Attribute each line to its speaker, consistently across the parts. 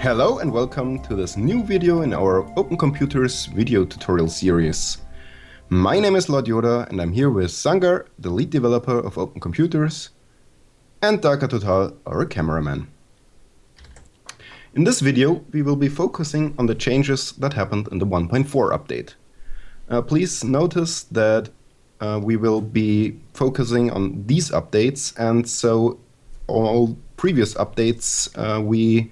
Speaker 1: Hello and welcome to this new video in our OpenComputers video tutorial series. My name is Lord Yoda and I'm here with Sangar, the lead developer of OpenComputers, and Darka Total, our cameraman. In this video we will be focusing on the changes that happened in the 1.4 update. Please notice that we will be focusing on these updates, and so all previous updates we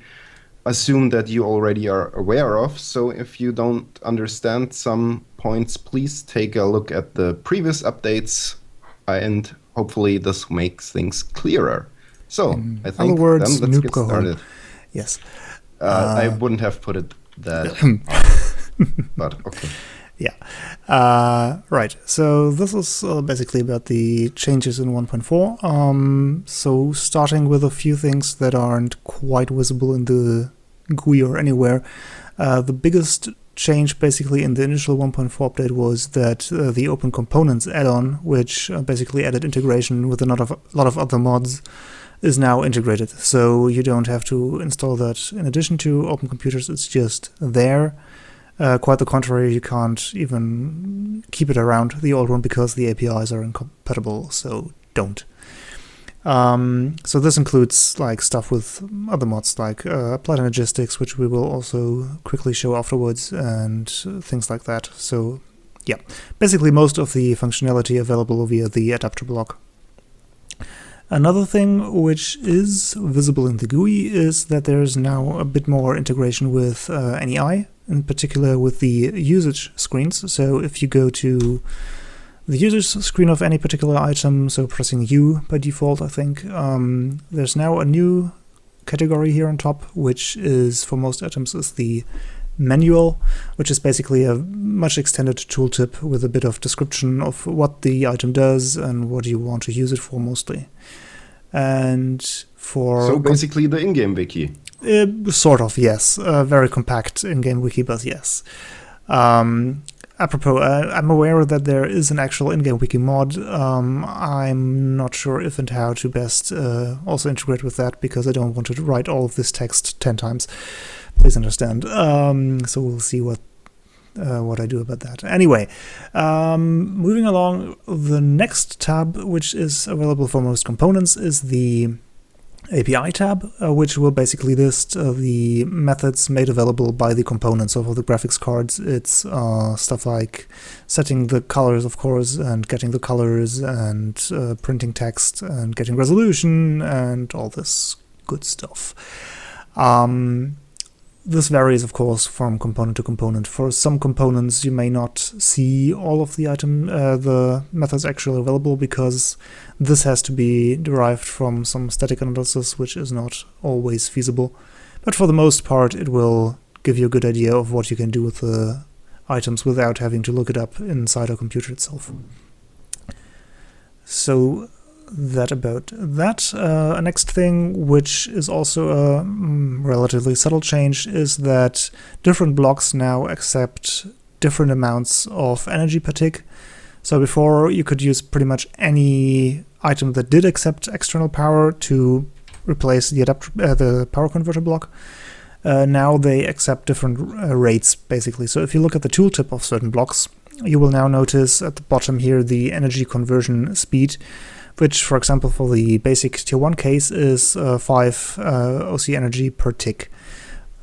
Speaker 1: assume that you already are aware of. So if you don't understand some points, please take a look at the previous updates, and hopefully this makes things clearer. So I think then let's get started.
Speaker 2: Yes.
Speaker 1: I wouldn't have put it that, but okay.
Speaker 2: Yeah. Right. So this is basically about the changes in 1.4. So starting with a few things that aren't quite visible in the GUI or anywhere. The biggest change basically in the initial 1.4 update was that the OpenComponents add-on, which basically added integration with a lot of other mods, is now integrated. So you don't have to install that in addition to OpenComputers, it's just there. Quite the contrary, you can't even keep it around the old one because the APIs are incompatible, so don't. So this includes like stuff with other mods like Applied Energistics, which we will also quickly show afterwards, and things like that. So yeah, basically most of the functionality available via the adapter block. Another thing which is visible in the GUI is that there's now a bit more integration with NEI, in particular with the usage screens. So if you go to the usage screen of any particular item, so pressing U by default, I think, there's now a new category here on top, which is for most items is the manual, which is basically a much extended tooltip with a bit of description of what the item does and what you want to use it for mostly. And for
Speaker 1: so basically the in-game wiki.
Speaker 2: Sort of, yes. Very compact in-game wiki, but yes. Apropos, I'm aware that there is an actual in-game wiki mod. I'm not sure if and how to best also integrate with that, because I don't want to write all of this text 10 times. Please understand. So we'll see what I do about that. Anyway, moving along, the next tab, which is available for most components, is the API tab, which will basically list the methods made available by the components. So for the graphics cards, it's stuff like setting the colors, of course, and getting the colors, and printing text, and getting resolution, and all this good stuff. This varies, of course, from component to component. For some components, you may not see all of the methods actually available, because this has to be derived from some static analysis, which is not always feasible. But for the most part, it will give you a good idea of what you can do with the items without having to look it up inside a computer itself. So that about that. A next thing, which is also a relatively subtle change, is that different blocks now accept different amounts of energy per tick. So before, you could use pretty much any item that did accept external power to replace the power converter block. Now they accept different rates, basically. So if you look at the tooltip of certain blocks, you will now notice at the bottom here the energy conversion speed, which, for example, for the basic tier 1 case is 5 OC energy per tick.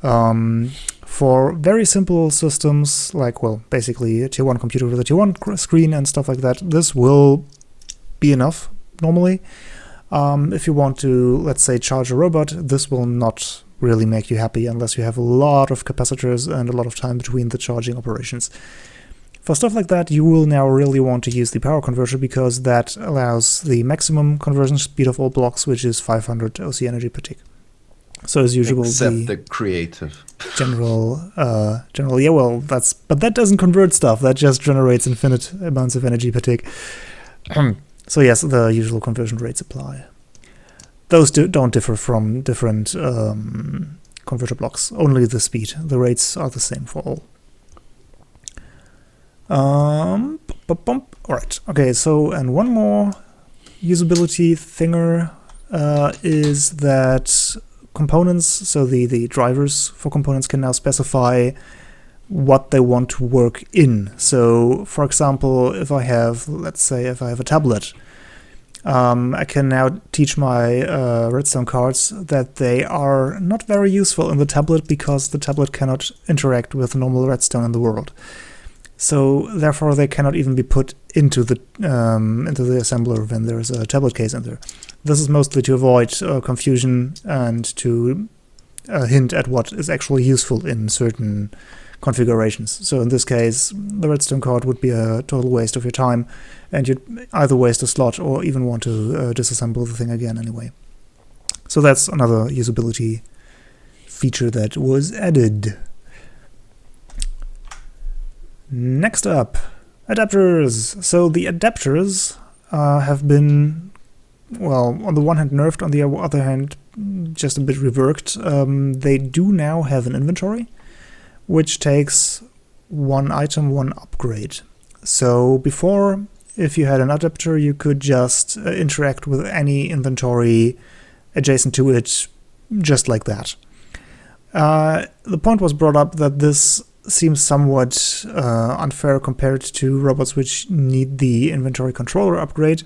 Speaker 2: For very simple systems, like, well, basically a tier 1 computer with a tier 1 screen and stuff like that, this will be enough normally. If you want to, let's say, charge a robot, this will not really make you happy unless you have a lot of capacitors and a lot of time between the charging operations. For stuff like that, you will now really want to use the power converter, because that allows the maximum conversion speed of all blocks, which is 500 OC energy per tick. So as usual,
Speaker 1: except the creative.
Speaker 2: General, yeah, well, but that doesn't convert stuff. That just generates infinite amounts of energy per tick. So yes, the usual conversion rates apply. Those don't differ from different converter blocks. Only the speed. The rates are the same for all. Alright, okay, so, and one more usability thinger is that components, so the drivers for components can now specify what they want to work in. So, for example, if I have, let's say, if I have a tablet, I can now teach my redstone cards that they are not very useful in the tablet because the tablet cannot interact with normal redstone in the world. So therefore they cannot even be put into the assembler when there is a tablet case in there. This is mostly to avoid confusion and to hint at what is actually useful in certain configurations. So in this case, the redstone card would be a total waste of your time, and you'd either waste a slot or even want to disassemble the thing again anyway. So that's another usability feature that was added. Next up, adapters. So the adapters have been, well, on the one hand nerfed, on the other hand just a bit reworked. They do now have an inventory, which takes one item, one upgrade. So before, if you had an adapter, you could just interact with any inventory adjacent to it just like that. The point was brought up that this seems somewhat unfair compared to robots which need the inventory controller upgrade.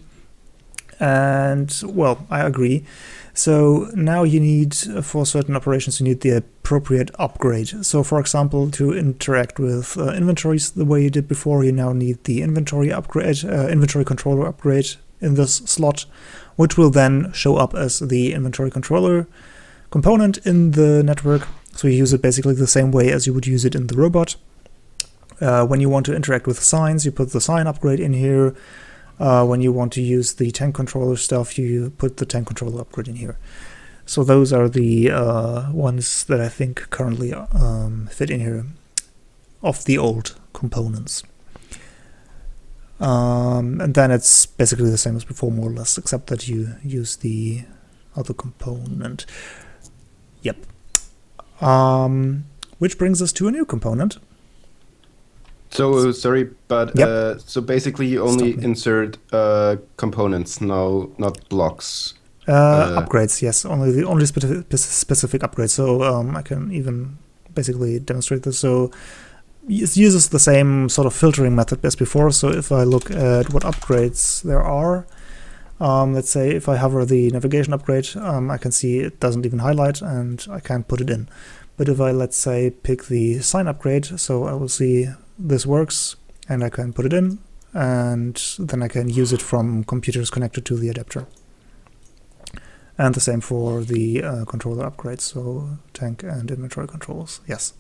Speaker 2: And, well, I agree. So now you need, for certain operations, you need the appropriate upgrade. So, for example, to interact with inventories the way you did before, you now need the inventory upgrade, inventory controller upgrade in this slot, which will then show up as the inventory controller component in the network. So you use it basically the same way as you would use it in the robot. When you want to interact with signs, you put the sign upgrade in here. When you want to use the tank controller stuff, you put the tank controller upgrade in here. So those are the ones that I think currently fit in here of the old components. And then it's basically the same as before, more or less, except that you use the other component. Yep. Which brings us to a new component.
Speaker 1: So sorry, but
Speaker 2: yep.
Speaker 1: So basically you only insert components, no, not blocks.
Speaker 2: Upgrades, yes, only specific upgrades. So I can even basically demonstrate this. So it uses the same sort of filtering method as before. So if I look at what upgrades there are, let's say if I hover the navigation upgrade, I can see it doesn't even highlight and I can't put it in. But if I, let's say, pick the sign upgrade, so I will see this works and I can put it in, and then I can use it from computers connected to the adapter. And the same for the controller upgrades, so tank and inventory controls, yes.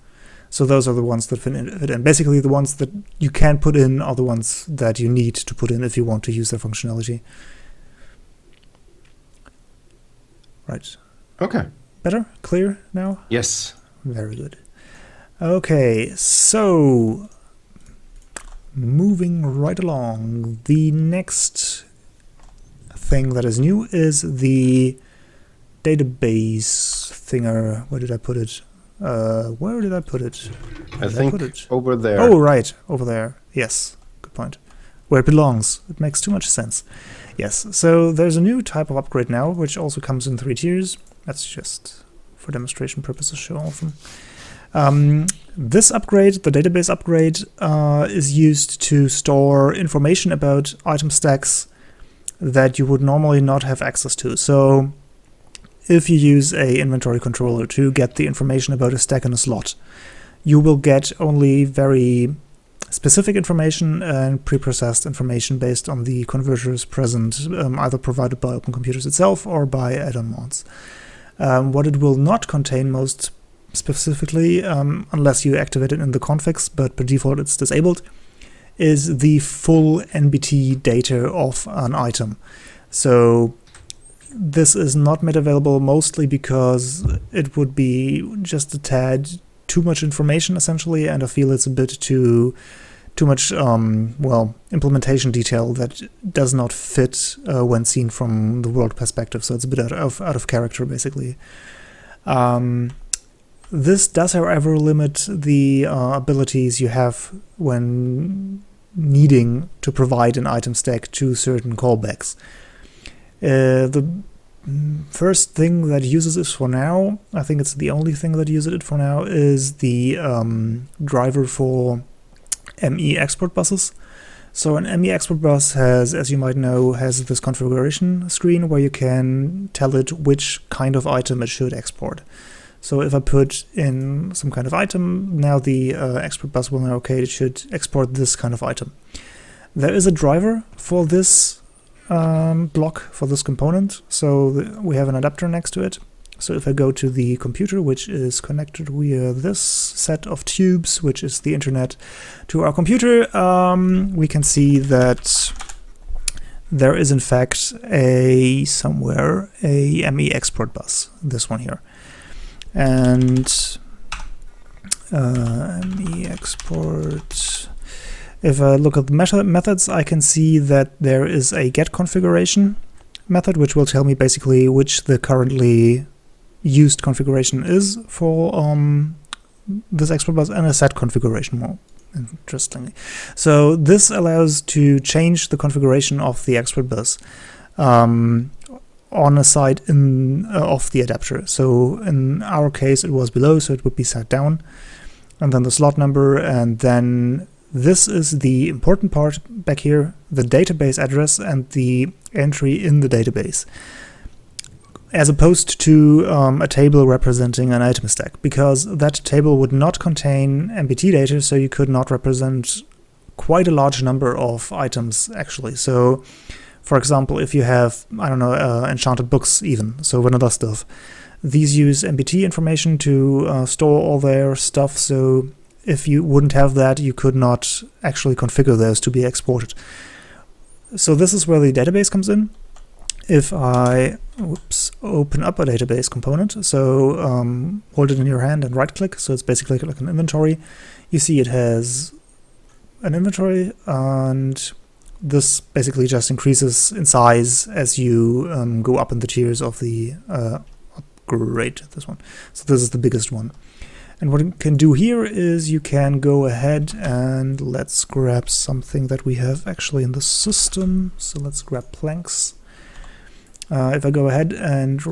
Speaker 2: So those are the ones that fit in. Basically the ones that you can put in are the ones that you need to put in if you want to use their functionality. Right.
Speaker 1: Okay.
Speaker 2: Better? Clear now?
Speaker 1: Yes.
Speaker 2: Very good. Okay, so moving right along, the next thing that is new is the database thinger. Where did I put it? Where did I put it?
Speaker 1: I think over there.
Speaker 2: Oh, right, over there. Yes, good point. Where it belongs. It makes too much sense. Yes, so there's a new type of upgrade now, which also comes in 3 tiers. That's just for demonstration purposes, show off them. This upgrade, the database upgrade, is used to store information about item stacks that you would normally not have access to. So if you use a inventory controller to get the information about a stack in a slot, you will get only very specific information and preprocessed information based on the converters present, either provided by OpenComputers itself or by add-on mods. What it will not contain most specifically, unless you activate it in the configs, but by default it's disabled, is the full NBT data of an item. So this is not made available mostly because it would be just a tad too much information essentially, and I feel it's a bit too much well, implementation detail that does not fit when seen from the world perspective, so it's a bit out of character basically. This does, however, limit the abilities you have when needing to provide an item stack to certain callbacks. The first thing that uses it for now, I think it's the only thing that uses it for now, is the driver for ME export buses. So an ME export bus has, as you might know, has this configuration screen where you can tell it which kind of item it should export. So if I put in some kind of item, now the export bus will know, okay, it should export this kind of item. There is a driver for this block, for this component, so we have an adapter next to it. So if I go to the computer, which is connected via this set of tubes, which is the internet, to our computer, we can see that there is in fact somewhere a ME export bus, this one here. And ME export, if I look at the methods, I can see that there is a get configuration method, which will tell me basically which the currently used configuration is for this export bus, and a set configuration, more interestingly. So this allows to change the configuration of the export bus on a side of the adapter. So in our case it was below, so it would be set down, and then the slot number, and then this is the important part back here, the database address and the entry in the database, as opposed to a table representing an item stack, because that table would not contain MBT data, so you could not represent quite a large number of items actually. So for example, if you have, I don't know, enchanted books even, so vanilla stuff, these use MBT information to store all their stuff, so if you wouldn't have that, you could not actually configure those to be exported. So this is where the database comes in. If I open up a database component, so hold it in your hand and right click, so it's basically like an inventory. You see it has an inventory, and this basically just increases in size as you go up in the tiers of the upgrade, this one. So this is the biggest one. And what you can do here is you can go ahead and let's grab something that we have actually in the system. So let's grab planks. If I go ahead and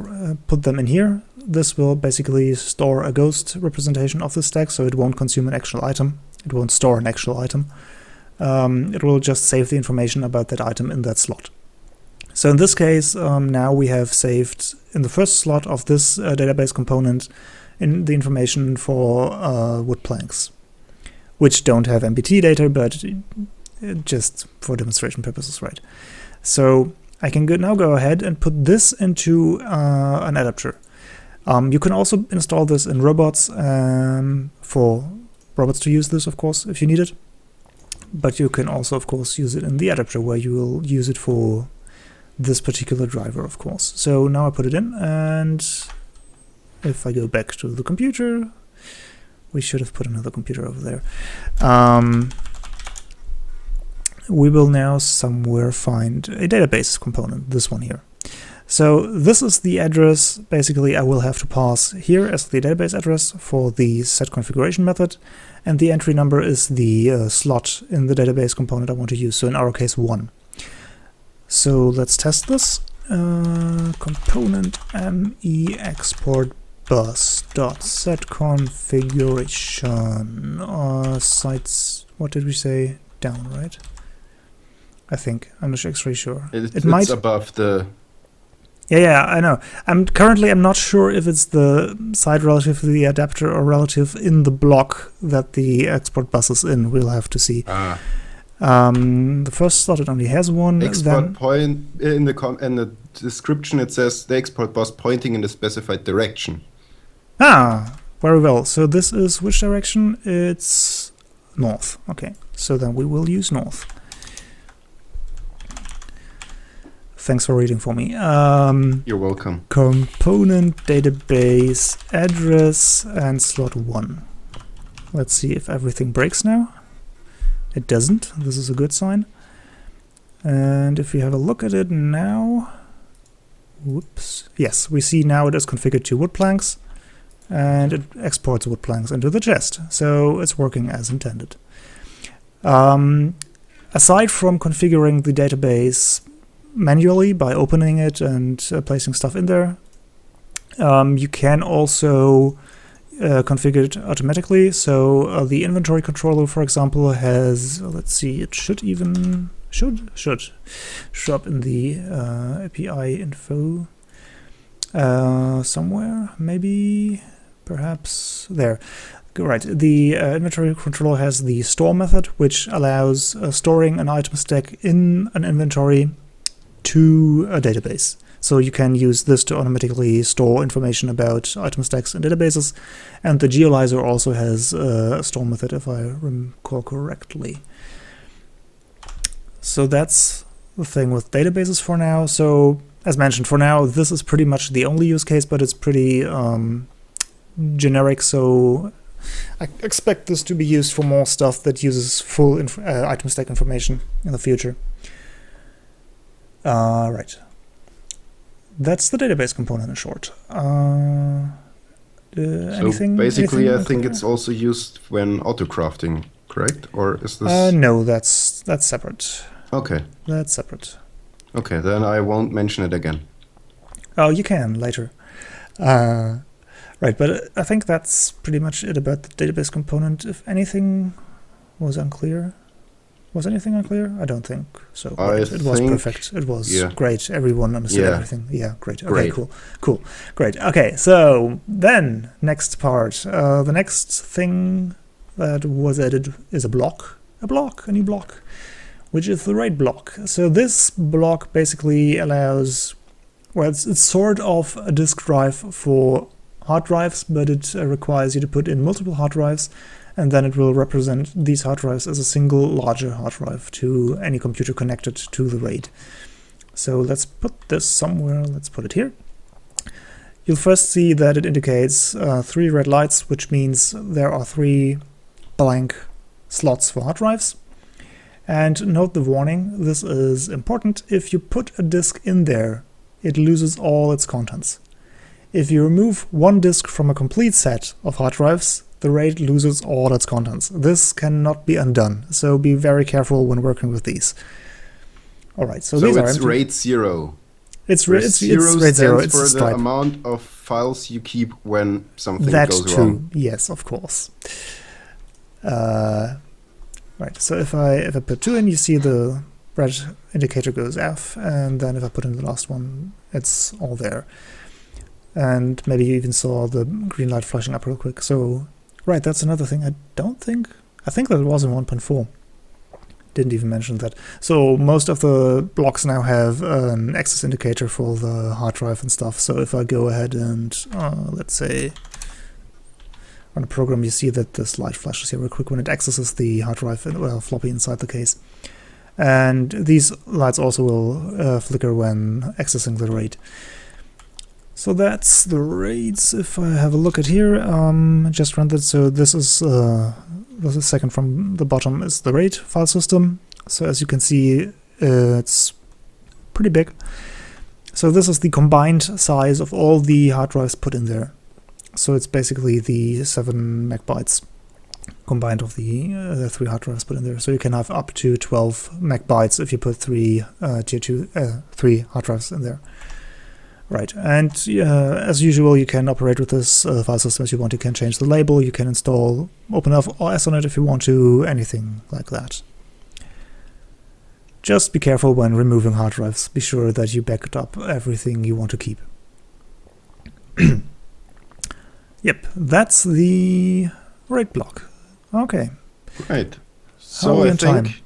Speaker 2: put them in here, this will basically store a ghost representation of the stack, so it won't consume an actual item. It won't store an actual item. It will just save the information about that item in that slot. So in this case, now we have saved in the first slot of this database component in the information for wood planks, which don't have MBT data, but just for demonstration purposes, right? So I can now go ahead and put this into an adapter. You can also install this in robots for robots to use this, of course, if you need it. But you can also, of course, use it in the adapter where you will use it for this particular driver, of course. So now I put it in, and if I go back to the computer, we should have put another computer over there. We will now somewhere find a database component, this one here. So this is the address, basically I will have to pass here as the database address for the set configuration method, and the entry number is the slot in the database component I want to use, so in our case 1. So let's test this. Component me export bus dot set configuration sites, what did we say? Down, right? I think. I'm not actually sure.
Speaker 1: It might above the...
Speaker 2: Yeah, I know. I'm not sure if it's the side relative to the adapter or relative in the block that the export bus is in. We'll have to see. The first slot, it only has one.
Speaker 1: Export point in the description, it says the export bus pointing in the specified direction.
Speaker 2: Ah, very well. So this is which direction? It's north. Okay, so then we will use north. Thanks for reading for me.
Speaker 1: You're welcome.
Speaker 2: Component database address and slot 1. Let's see if everything breaks now. It doesn't. This is a good sign. And if we have a look at it now, whoops. Yes, we see now it is configured to wood planks, and it exports wood planks into the chest. So it's working as intended. Aside from configuring the database manually by opening it and placing stuff in there. You can also configure it automatically. So the inventory controller, for example, has, let's see, it should show up in the API info somewhere, maybe, perhaps there. Right, the inventory controller has the store method, which allows storing an item stack in an inventory to a database. So you can use this to automatically store information about item stacks in databases, and the geolyzer also has a store method, if I recall correctly. So that's the thing with databases for now. So as mentioned, for now this is pretty much the only use case, but it's pretty generic, so I expect this to be used for more stuff that uses full item stack information in the future. Right. That's the database component in short.
Speaker 1: So basically, I think it's also used when auto-crafting, correct? Or is this...
Speaker 2: No, that's separate.
Speaker 1: Okay.
Speaker 2: That's separate.
Speaker 1: Okay, then I won't mention it again.
Speaker 2: Oh, you can later. Right, but I think that's pretty much it about the database component. If anything was unclear. Was anything unclear? I don't think so. Right. It was perfect. It was great. Everyone understood everything. Yeah, great. Okay, cool. Great. Okay, so then next part. The next thing that was added is a new block, which is the RAID block. So this block basically allows, well, it's sort of a disk drive for hard drives, but it requires you to put in multiple hard drives, and then it will represent these hard drives as a single larger hard drive to any computer connected to the RAID. So let's put this somewhere. Let's put it here. You'll first see that it indicates 3 red lights, which means there are 3 blank slots for hard drives. And note the warning, this is important. If you put a disk in there, it loses all its contents. If you remove one disk from a complete set of hard drives, the RAID loses all its contents. This cannot be undone, so be very careful when working with these. Alright, so these are empty.
Speaker 1: So it's RAID 0.
Speaker 2: It's RAID 0. It's
Speaker 1: for the amount of files you keep when something goes wrong.
Speaker 2: Yes, of course. Right, so if I put 2 in, you see the red indicator goes F, and then if I put in the last one, it's all there. And maybe you even saw the green light flashing up real quick. So, right, that's another thing. I think that it was in 1.4. Didn't even mention that. So most of the blocks now have an Nexus Indicator for the hard drive and stuff. So if I go ahead and, let's say, run a program, you see that this light flashes here real quick when it accesses the hard drive, well, floppy inside the case. And these lights also will flicker when accessing the RAID. So that's the RAIDs. If I have a look at here, just run that. So this is second from the bottom is the RAID file system. So as you can see, it's pretty big. So this is the combined size of all the hard drives put in there. So it's basically the 7 megabytes combined of the 3 hard drives put in there. So you can have up to 12 megabytes if you put 3 3 hard drives in there. Right, and as usual, you can operate with this file system as you want. You can change the label, you can install OpenOS on it if you want to, anything like that. Just be careful when removing hard drives. Be sure that you back up everything you want to keep. Yep, that's the RAID block. Okay.
Speaker 1: Right. So I think,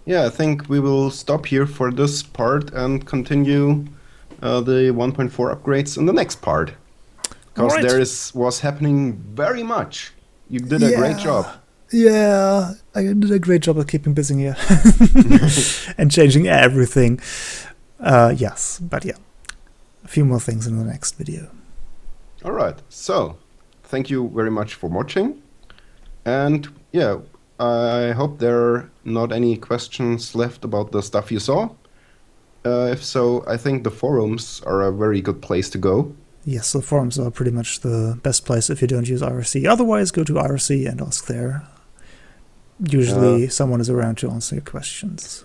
Speaker 1: I think we will stop here for this part and continue the 1.4 upgrades in the next part, because was happening very much. You did a great job.
Speaker 2: Yeah, I did a great job of keeping busy here and changing everything. Yes, but yeah, a few more things in the next video.
Speaker 1: All right, so thank you very much for watching, and yeah, I hope there are not any questions left about the stuff you saw. If so, I think the forums are a very good place to go.
Speaker 2: Yes, the forums are pretty much the best place if you don't use IRC. Otherwise, go to IRC and ask there. Usually someone is around to answer your questions.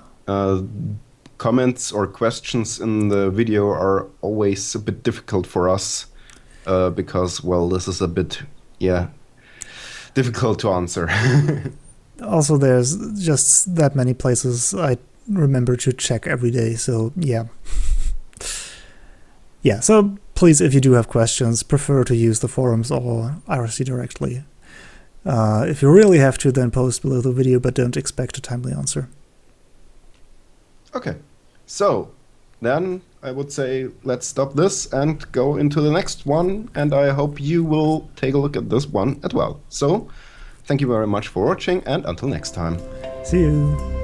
Speaker 1: comments or questions in the video are always a bit difficult for us because, well, this is a bit, difficult to answer.
Speaker 2: Also, there's just that many places I remember to check every day, so yeah. Yeah, so please, if you do have questions, prefer to use the forums or IRC directly. If you really have to, then post below the video, but don't expect a timely answer.
Speaker 1: Okay, so then I would say let's stop this and go into the next one, and I hope you will take a look at this one as well. So, thank you very much for watching, and until next time.
Speaker 2: See you!